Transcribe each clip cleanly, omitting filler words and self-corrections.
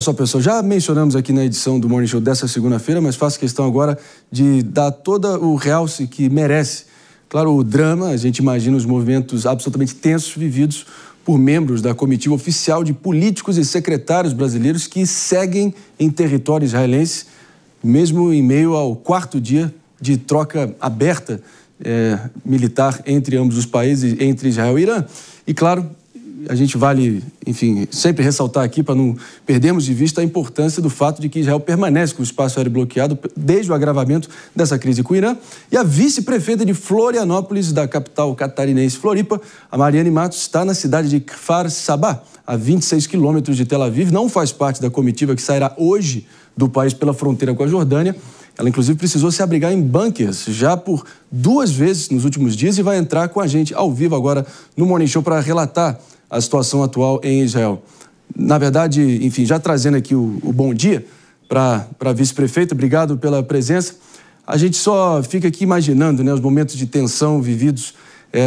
só, pessoal, já mencionamos aqui na edição do Morning Show dessa segunda-feira, mas faço questão agora de dar todo o realce que merece. Claro, o drama, a gente imagina os movimentos absolutamente tensos vividos por membros da comitiva oficial de políticos e secretários brasileiros que seguem em território israelense, mesmo em meio ao 4º dia de troca aberta militar entre ambos os países, entre Israel e Irã. E, claro, a gente vale, enfim, sempre ressaltar aqui para não perdermos de vista a importância do fato de que Israel permanece com o espaço aéreo bloqueado desde o agravamento dessa crise com o Irã. E a vice-prefeita de Florianópolis, da capital catarinense Floripa, a Mariane Matos, está na cidade de Kfar Saba, a 26 quilômetros de Tel Aviv, não faz parte da comitiva que sairá hoje do país pela fronteira com a Jordânia. Ela, inclusive, precisou se abrigar em bunkers já por 2 vezes nos últimos dias e vai entrar com a gente ao vivo agora no Morning Show para relatar a situação atual em Israel. Na verdade, enfim, já trazendo aqui o bom dia para a vice-prefeita, obrigado pela presença. A gente só fica aqui imaginando, né, os momentos de tensão vividos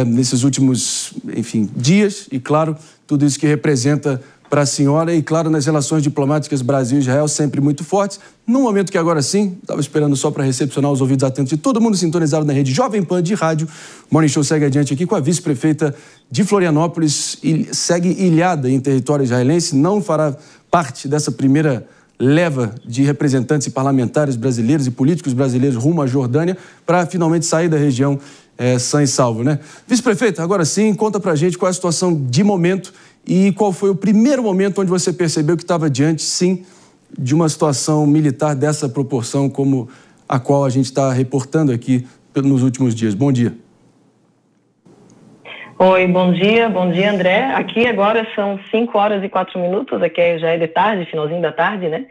nesses últimos, enfim, dias e, claro, tudo isso que representa para a senhora e, claro, nas relações diplomáticas Brasil e Israel sempre muito fortes. Num momento que agora sim, estava esperando só para recepcionar os ouvidos atentos de todo mundo sintonizado na rede Jovem Pan de rádio. O Morning Show segue adiante aqui com a vice-prefeita de Florianópolis e segue ilhada em território israelense, não fará parte dessa primeira leva de representantes e parlamentares brasileiros e políticos brasileiros rumo à Jordânia para finalmente sair da região sã e salvo, né? Vice-prefeita, agora sim, conta pra gente qual é a situação de momento e qual foi o primeiro momento onde você percebeu que estava diante, sim, de uma situação militar dessa proporção como a qual a gente está reportando aqui nos últimos dias. Bom dia. Oi, bom dia André. Aqui agora são 5h04, aqui já é de tarde, finalzinho da tarde, né?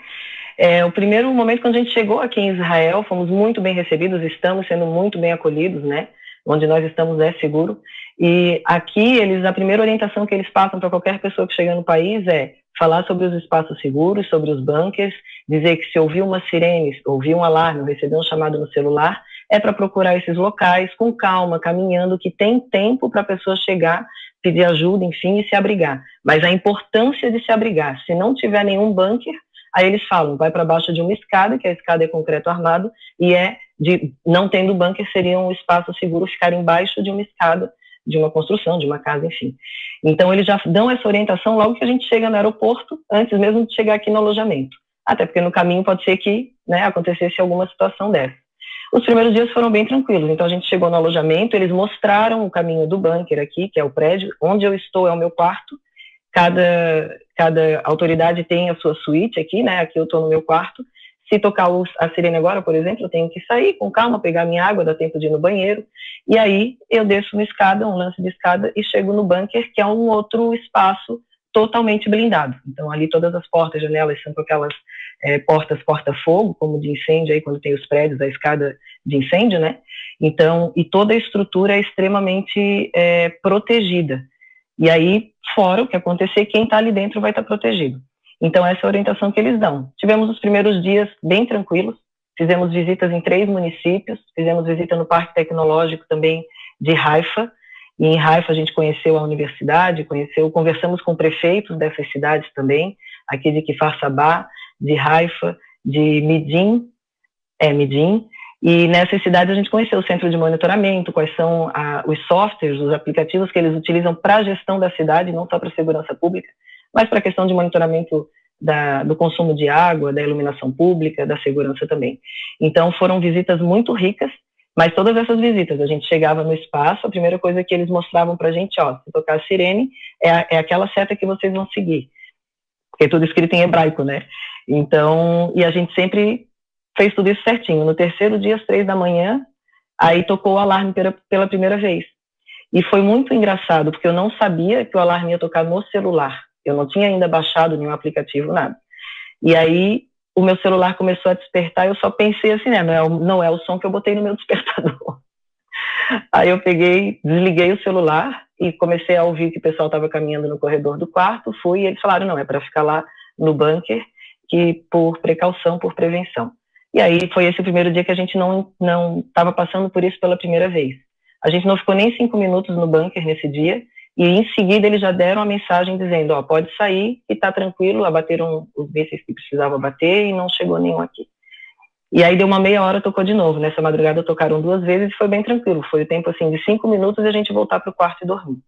O primeiro momento quando a gente chegou aqui em Israel, fomos muito bem recebidos, estamos sendo muito bem acolhidos, né? Onde nós estamos é seguro. E aqui, a primeira orientação que eles passam para qualquer pessoa que chega no país é falar sobre os espaços seguros, sobre os bunkers, dizer que se ouvir uma sirene, ouvir um alarme, receber um chamado no celular, é para procurar esses locais com calma, caminhando, que tem tempo para a pessoa chegar, pedir ajuda, enfim, e se abrigar. Mas a importância de se abrigar, se não tiver nenhum bunker, aí eles falam, vai para baixo de uma escada, que a escada é concreto armado, e não tendo bunker, seria um espaço seguro ficar embaixo de uma escada, de uma construção, de uma casa, enfim. Então, eles já dão essa orientação logo que a gente chega no aeroporto, antes mesmo de chegar aqui no alojamento. Até porque no caminho pode ser que, né, acontecesse alguma situação dessa. Os primeiros dias foram bem tranquilos, então a gente chegou no alojamento, eles mostraram o caminho do bunker aqui, que é o prédio, onde eu estou é o meu quarto, cada autoridade tem a sua suíte aqui, né, aqui eu estou no meu quarto. Se tocar a sirene agora, por exemplo, eu tenho que sair com calma, pegar minha água, dá tempo de ir no banheiro, e aí eu desço uma escada, um lance de escada, e chego no bunker, que é um outro espaço totalmente blindado. Então, ali todas as portas, janelas, são com aquelas portas porta-fogo, como de incêndio, aí quando tem os prédios, a escada de incêndio, né? Então, e toda a estrutura é extremamente protegida. E aí, fora o que acontecer, quem está ali dentro vai estar protegido. Então, essa é a orientação que eles dão. Tivemos os primeiros dias bem tranquilos, fizemos visitas em 3 municípios, fizemos visita no Parque Tecnológico também de Haifa, e em Haifa a gente conheceu a universidade, conversamos com prefeitos dessas cidades também, aqui de Kfar Saba, de Haifa, de Midin, e nessas cidades a gente conheceu o centro de monitoramento, quais são os softwares, os aplicativos que eles utilizam para a gestão da cidade, não só para a segurança pública, mas para a questão de monitoramento do consumo de água, da iluminação pública, da segurança também. Então, foram visitas muito ricas, mas todas essas visitas, a gente chegava no espaço, a primeira coisa que eles mostravam para a gente, se tocar a sirene, é aquela seta que vocês vão seguir, porque é tudo escrito em hebraico, né? Então, e a gente sempre fez tudo isso certinho. No terceiro dia, às 3 da manhã, aí tocou o alarme pela primeira vez. E foi muito engraçado, porque eu não sabia que o alarme ia tocar no celular. Eu não tinha ainda baixado nenhum aplicativo, nada. E aí, o meu celular começou a despertar, eu só pensei assim, né, não é o som que eu botei no meu despertador. Aí eu desliguei o celular e comecei a ouvir que o pessoal estava caminhando no corredor do quarto, fui, e eles falaram, não, é para ficar lá no bunker, que por precaução, por prevenção. E aí foi esse o primeiro dia que a gente não estava passando por isso pela primeira vez. A gente não ficou nem 5 minutos no bunker nesse dia, e em seguida eles já deram a mensagem dizendo, ó, pode sair e tá tranquilo, abateram os mísseis que precisava bater e não chegou nenhum aqui. E aí deu uma meia hora, tocou de novo. Nessa madrugada tocaram 2 vezes e foi bem tranquilo. Foi o tempo assim de 5 minutos e a gente voltar para o quarto e dormir.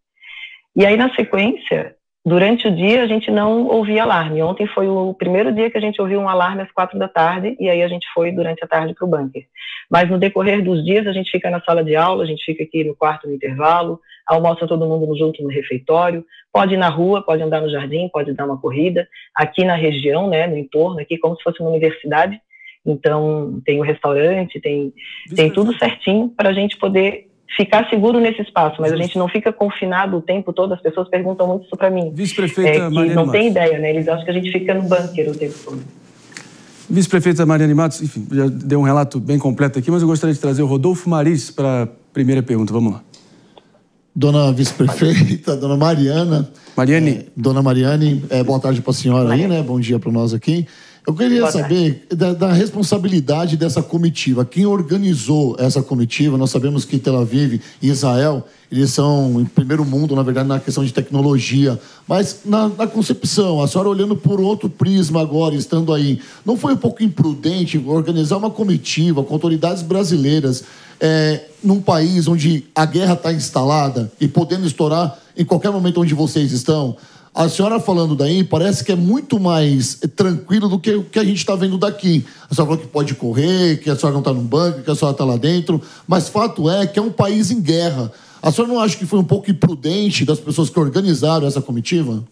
E aí na sequência, durante o dia a gente não ouvia alarme. Ontem foi o primeiro dia que a gente ouviu um alarme às 4 da tarde e aí a gente foi durante a tarde para o bunker. Mas no decorrer dos dias a gente fica na sala de aula, a gente fica aqui no quarto no intervalo, almoça todo mundo junto no refeitório, pode ir na rua, pode andar no jardim, pode dar uma corrida. Aqui na região, né, no entorno, aqui como se fosse uma universidade. Então, tem o restaurante, tem tudo certinho para a gente poder ficar seguro nesse espaço, mas a gente não fica confinado o tempo todo. As pessoas perguntam muito isso para mim. Vice-prefeita Mariane não Matos. Tem ideia, né? Eles acham que a gente fica no bunker o tempo todo. Vice-prefeita Mariane Matos, enfim, já deu um relato bem completo aqui, mas eu gostaria de trazer o Rodolfo Maris para a primeira pergunta. Vamos lá. Dona vice-prefeita, dona Mariana. Mariane. Dona Mariane, boa tarde para a senhora aí, né? Bom dia para nós aqui. Eu queria saber da responsabilidade dessa comitiva. Quem organizou essa comitiva? Nós sabemos que Tel Aviv e Israel, eles são em primeiro mundo, na verdade, na questão de tecnologia. Mas na concepção, a senhora olhando por outro prisma agora, estando aí, não foi um pouco imprudente organizar uma comitiva com autoridades brasileiras num país onde a guerra está instalada e podendo estourar em qualquer momento onde vocês estão? A senhora falando daí, parece que é muito mais tranquilo do que o que a gente está vendo daqui. A senhora falou que pode correr, que a senhora não está no bunker, que a senhora está lá dentro, mas fato é que é um país em guerra. A senhora não acha que foi um pouco imprudente das pessoas que organizaram essa comitiva?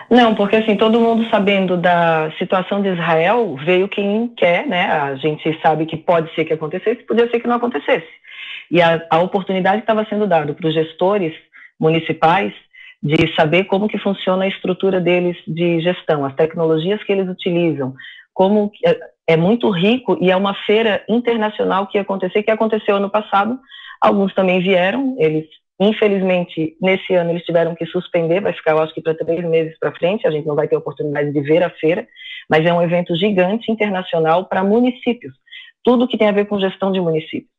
Não, porque assim, todo mundo sabendo da situação de Israel, veio quem quer, né? A gente sabe que pode ser que acontecesse, podia ser que não acontecesse. E a oportunidade que estava sendo dada para os gestores municipais de saber como que funciona a estrutura deles de gestão, as tecnologias que eles utilizam, como é muito rico e é uma feira internacional que aconteceu ano passado. Alguns também vieram, eles, infelizmente, nesse ano eles tiveram que suspender, vai ficar, eu acho que para 3 meses para frente, a gente não vai ter a oportunidade de ver a feira, mas é um evento gigante internacional para municípios, tudo que tem a ver com gestão de municípios.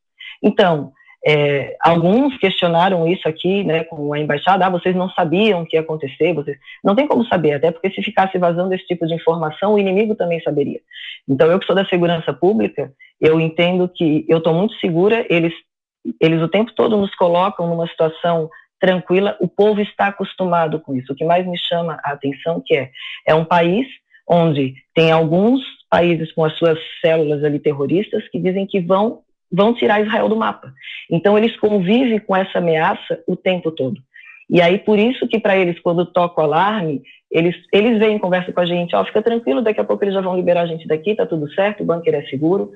Então, alguns questionaram isso aqui, né, com a embaixada, vocês não sabiam o que ia acontecer, não tem como saber, até porque se ficasse vazando esse tipo de informação, o inimigo também saberia. Então, eu que sou da segurança pública, eu entendo que eu estou muito segura, eles o tempo todo nos colocam numa situação tranquila, o povo está acostumado com isso. O que mais me chama a atenção que é um país onde tem alguns países com as suas células ali terroristas que dizem que vão tirar Israel do mapa. Então, eles convivem com essa ameaça o tempo todo. E aí, por isso que para eles, quando toca o alarme, eles vêm e conversam com a gente, fica tranquilo, daqui a pouco eles já vão liberar a gente daqui, tá tudo certo, o bunker é seguro.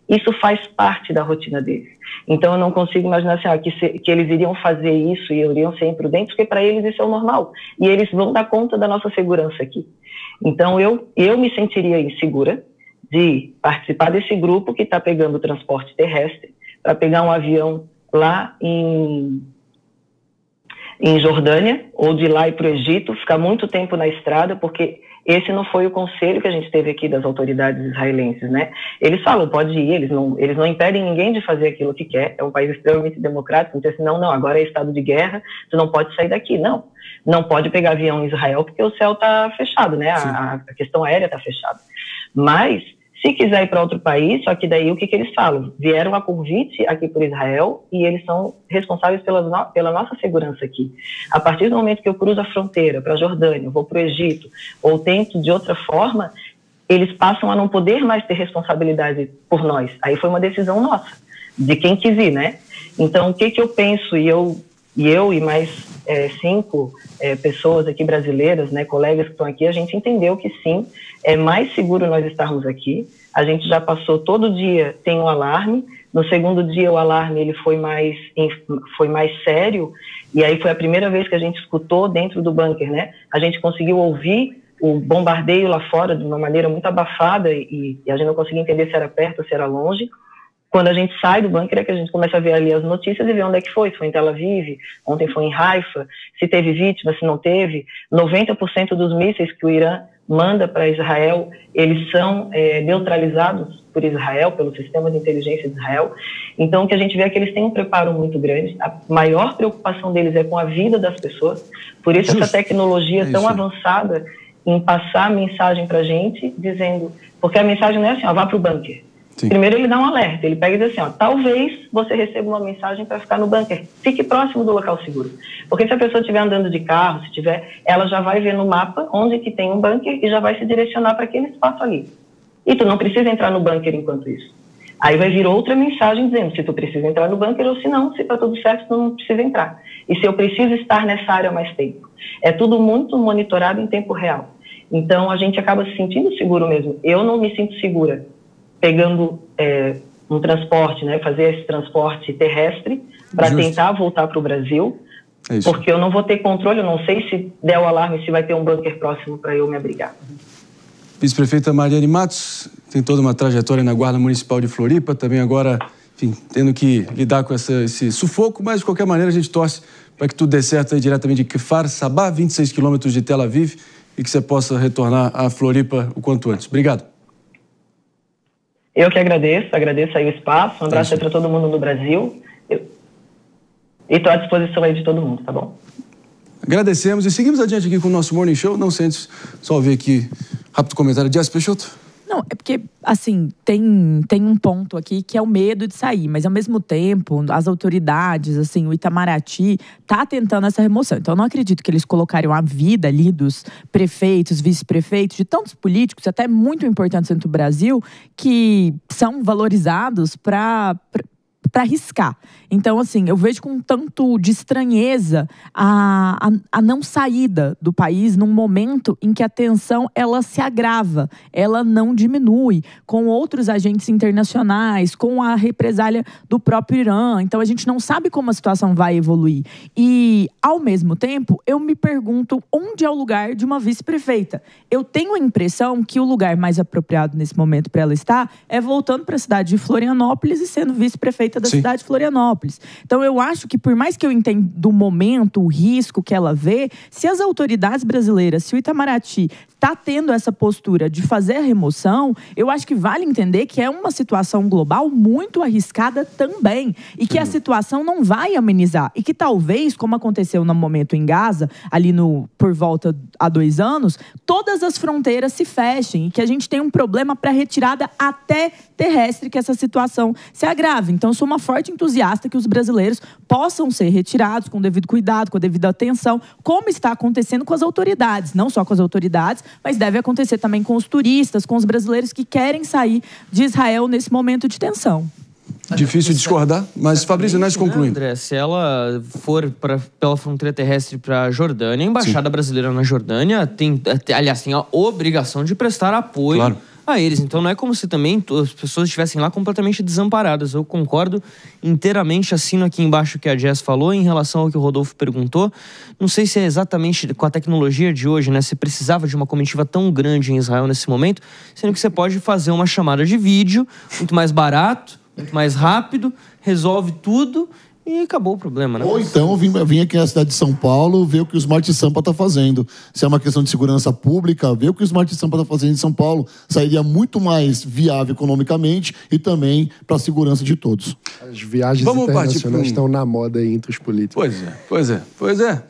Isso faz parte da rotina deles. Então, eu não consigo imaginar assim, que eles iriam fazer isso e iriam ser imprudentes, porque para eles isso é o normal. E eles vão dar conta da nossa segurança aqui. Então, eu me sentiria insegura de participar desse grupo que está pegando o transporte terrestre para pegar um avião lá em Jordânia, ou de lá ir para o Egito, ficar muito tempo na estrada, porque esse não foi o conselho que a gente teve aqui das autoridades israelenses, né? Eles falam, pode ir, eles não impedem ninguém de fazer aquilo que quer, é um país extremamente democrático, então assim, não, agora é estado de guerra, tu não pode sair daqui, não pode pegar avião em Israel porque o céu está fechado, né? A questão aérea está fechada. Mas, se quiser ir para outro país, só que daí o que eles falam? Vieram a convite aqui por Israel e eles são responsáveis pela nossa segurança aqui. A partir do momento que eu cruzo a fronteira para a Jordânia, vou para o Egito, ou tento de outra forma, eles passam a não poder mais ter responsabilidade por nós. Aí foi uma decisão nossa, de quem quis ir, né? Então, o que eu penso, e eu e mais 5 pessoas aqui brasileiras, né, colegas que estão aqui, a gente entendeu que sim, é mais seguro nós estarmos aqui. A gente já passou, todo dia tem um alarme, no segundo dia o alarme ele foi mais sério, e aí foi a primeira vez que a gente escutou dentro do bunker, né? A gente conseguiu ouvir o bombardeio lá fora de uma maneira muito abafada e a gente não conseguia entender se era perto ou se era longe. Quando a gente sai do bunker é que a gente começa a ver ali as notícias e ver onde é que foi. Se foi em Tel Aviv, ontem foi em Haifa, se teve vítima, se não teve. 90% dos mísseis que o Irã manda para Israel, eles são neutralizados por Israel, pelo sistema de inteligência de Israel. Então, o que a gente vê é que eles têm um preparo muito grande. A maior preocupação deles é com a vida das pessoas. Por isso, essa tecnologia tão avançada em passar a mensagem para a gente, dizendo... Porque a mensagem não é assim, ó, vá para o bunker. Sim. Primeiro ele dá um alerta, ele pega e diz assim, ó, talvez você receba uma mensagem para ficar no bunker, fique próximo do local seguro. Porque se a pessoa estiver andando de carro, se tiver, ela já vai ver no mapa onde que tem um bunker e já vai se direcionar para aquele espaço ali. E tu não precisa entrar no bunker enquanto isso. Aí vai vir outra mensagem dizendo se tu precisa entrar no bunker ou se não, se está tudo certo, tu não precisa entrar. E se eu preciso estar nessa área mais tempo. É tudo muito monitorado em tempo real. Então a gente acaba se sentindo seguro mesmo. Eu não me sinto segura pegando um transporte, né, fazer esse transporte terrestre para tentar voltar para o Brasil, porque eu não vou ter controle, eu não sei se der o alarme, se vai ter um bunker próximo para eu me abrigar. Vice-prefeita Mariane Matos tem toda uma trajetória na Guarda Municipal de Floripa, também agora, enfim, tendo que lidar com esse sufoco, mas de qualquer maneira a gente torce para que tudo dê certo aí diretamente de Kfar Saba, 26 quilômetros de Tel Aviv, e que você possa retornar a Floripa o quanto antes. Obrigado. Eu que agradeço aí o espaço, um abraço aí para todo mundo no Brasil e estou à disposição aí de todo mundo, tá bom? Agradecemos e seguimos adiante aqui com o nosso Morning Show, não sem antes só ouvir aqui rápido comentário de Jess Peixoto. Não, é porque, assim, tem um ponto aqui que é o medo de sair, mas ao mesmo tempo, as autoridades, assim, o Itamaraty tá tentando essa remoção. Então, eu não acredito que eles colocariam a vida ali dos prefeitos, vice-prefeitos, de tantos políticos, até muito importantes dentro do Brasil, que são valorizados para arriscar. Então, assim, eu vejo com um tanto de estranheza a não saída do país num momento em que a tensão, ela se agrava, ela não diminui, com outros agentes internacionais, com a represália do próprio Irã. Então, a gente não sabe como a situação vai evoluir. E, ao mesmo tempo, eu me pergunto onde é o lugar de uma vice-prefeita. Eu tenho a impressão que o lugar mais apropriado nesse momento para ela estar é voltando para a cidade de Florianópolis e sendo vice-prefeita da cidade de Florianópolis. Então, eu acho que, por mais que eu entenda do momento, o risco que ela vê, se as autoridades brasileiras, se o Itamaraty está tendo essa postura de fazer a remoção, eu acho que vale entender que é uma situação global muito arriscada também. E que a situação não vai amenizar. E que talvez, como aconteceu no momento em Gaza, ali por volta há 2 anos, todas as fronteiras se fechem. E que a gente tem um problema para retirada até terrestre, que essa situação se agrave. Então, eu sou uma forte entusiasta que os brasileiros possam ser retirados com o devido cuidado, com a devida atenção, como está acontecendo com as autoridades. Não só com as autoridades, mas deve acontecer também com os turistas, com os brasileiros que querem sair de Israel nesse momento de tensão. Difícil discordar, mas Fabrício, nós concluindo. André, se ela for pela fronteira terrestre para a Jordânia, a Embaixada Brasileira na Jordânia tem a obrigação de prestar apoio a eles. Então não é como se também as pessoas estivessem lá completamente desamparadas. Eu concordo inteiramente, assino aqui embaixo o que a Jess falou em relação ao que o Rodolfo perguntou. Não sei se é exatamente com a tecnologia de hoje, né? Você precisava de uma comitiva tão grande em Israel nesse momento, sendo que você pode fazer uma chamada de vídeo, muito mais barato, muito mais rápido, resolve tudo e acabou o problema, né? Ou então vim aqui na cidade de São Paulo ver o que o Smart Sampa está fazendo. Se é uma questão de segurança pública, ver o que o Smart Sampa está fazendo em São Paulo sairia muito mais viável economicamente e também para a segurança de todos. As viagens internacionais estão na moda aí entre os políticos. Pois é.